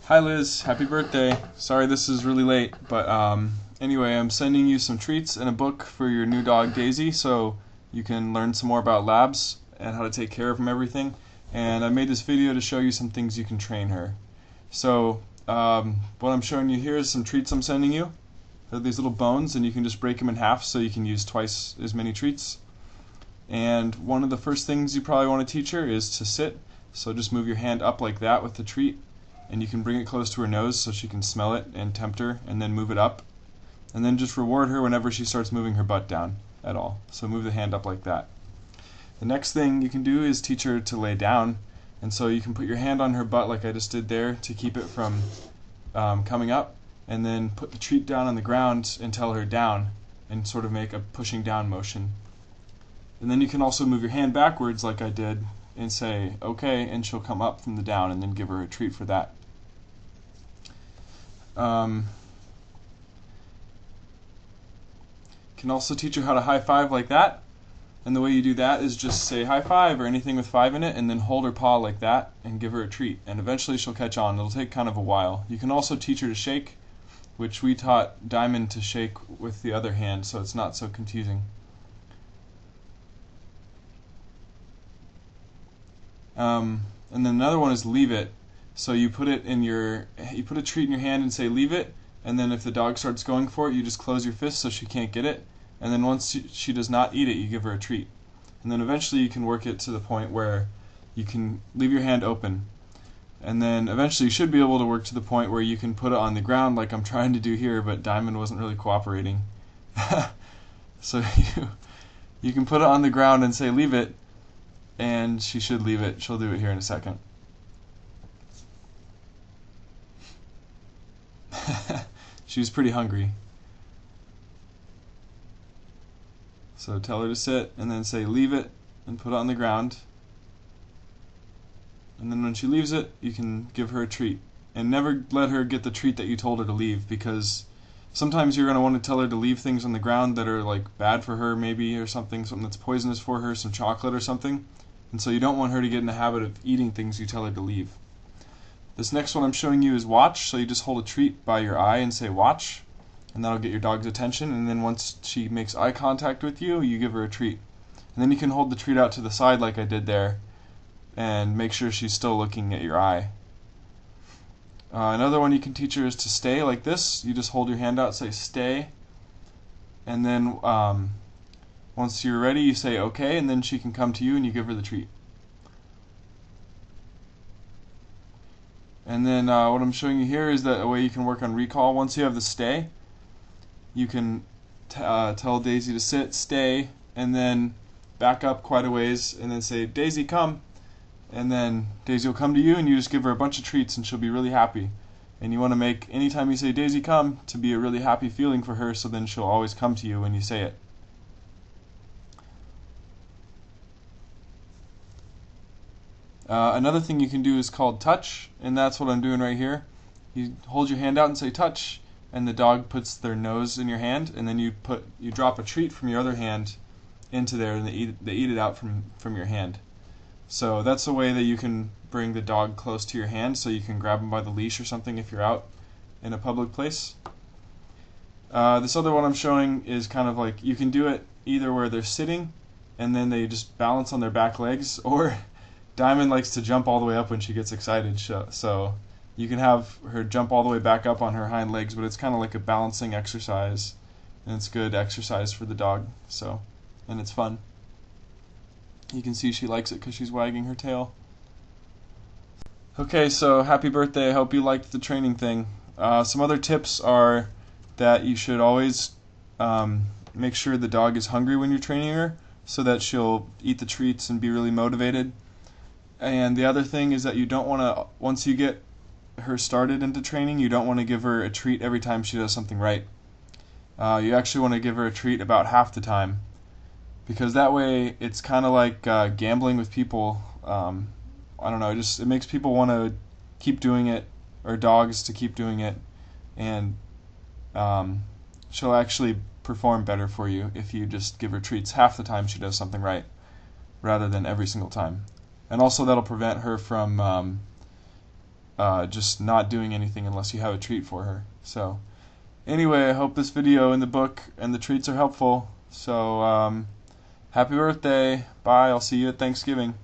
Hi Liz, happy birthday. Sorry this is really late, but anyway, I'm sending you some treats and a book for your new dog Daisy so you can learn some more about labs and how to take care of them, everything. And I made this video to show you some things you can train her. So what I'm showing you here is some treats I'm sending you. They're these little bones, and you can just break them in half so you can use twice as many treats. And one of the first things you probably want to teach her is to sit. So just move your hand up like that with the treat, and you can bring it close to her nose so she can smell it and tempt her, and then move it up. And then just reward her whenever she starts moving her butt down at all. So move the hand up like that. The next thing you can do is teach her to lay down, and so you can put your hand on her butt like I just did there to keep it from coming up, and then put the treat down on the ground and tell her down, and sort of make a pushing down motion. And then you can also move your hand backwards like I did and say okay, and she'll come up from the down, and then give her a treat for that. Can also teach her how to high five like that, and the way you do that is just say high five or anything with 5 in it, and then hold her paw like that and give her a treat, and eventually she'll catch on. It'll take kind of a while. You can also teach her to shake, which we taught Diamond to shake with the other hand, so it's not so confusing. And then another one is leave it. So you put a treat in your hand and say leave it, and then if the dog starts going for it, you just close your fist so she can't get it, and then once she does not eat it, you give her a treat. And then eventually you can work it to the point where you can leave your hand open, and then eventually you should be able to work to the point where you can put it on the ground like I'm trying to do here, but Diamond wasn't really cooperating. So you can put it on the ground and say leave it, and she should leave it. She'll do it here in a second. She was pretty hungry. So tell her to sit, and then say leave it, and put it on the ground. And then when she leaves it, you can give her a treat. And never let her get the treat that you told her to leave, because sometimes you're going to want to tell her to leave things on the ground that are like bad for her maybe, or something that's poisonous for her, some chocolate or something. And so you don't want her to get in the habit of eating things you tell her to leave. This next one I'm showing you is watch, so you just hold a treat by your eye and say watch, and that'll get your dog's attention, and then once she makes eye contact with you, you give her a treat. And then you can hold the treat out to the side like I did there, and make sure she's still looking at your eye. Another one you can teach her is to stay like this. You just hold your hand out, say stay, and then once you're ready, you say okay, and then she can come to you and you give her the treat. And then what I'm showing you here is that a way you can work on recall. Once you have the stay, you can tell Daisy to sit, stay, and then back up quite a ways, and then say, Daisy, come. And then Daisy will come to you, and you just give her a bunch of treats, and she'll be really happy. And you want to make, anytime you say, Daisy, come, to be a really happy feeling for her, so then she'll always come to you when you say it. Another thing you can do is called touch, and that's what I'm doing right here. You hold your hand out and say touch, and the dog puts their nose in your hand, and then you drop a treat from your other hand into there, and they eat it out from your hand. So that's a way that you can bring the dog close to your hand, so you can grab them by the leash or something if you're out in a public place. This other one I'm showing is kind of like, you can do it either where they're sitting and then they just balance on their back legs, or Diamond likes to jump all the way up when she gets excited, so you can have her jump all the way back up on her hind legs, but it's kind of like a balancing exercise, and it's good exercise for the dog, and it's fun. You can see she likes it because she's wagging her tail. Okay, so happy birthday. I hope you liked the training thing. Some other tips are that you should always make sure the dog is hungry when you're training her, so that she'll eat the treats and be really motivated. And the other thing is that you don't want to, once you get her started into training, you don't want to give her a treat every time she does something right. You actually want to give her a treat about half the time, because that way it's kind of like gambling with people. I don't know, it makes people want to keep doing it, or dogs to keep doing it, and she'll actually perform better for you if you just give her treats half the time she does something right, rather than every single time. And also that'll prevent her from just not doing anything unless you have a treat for her. So anyway, I hope this video and the book and the treats are helpful. So happy birthday. Bye. I'll see you at Thanksgiving.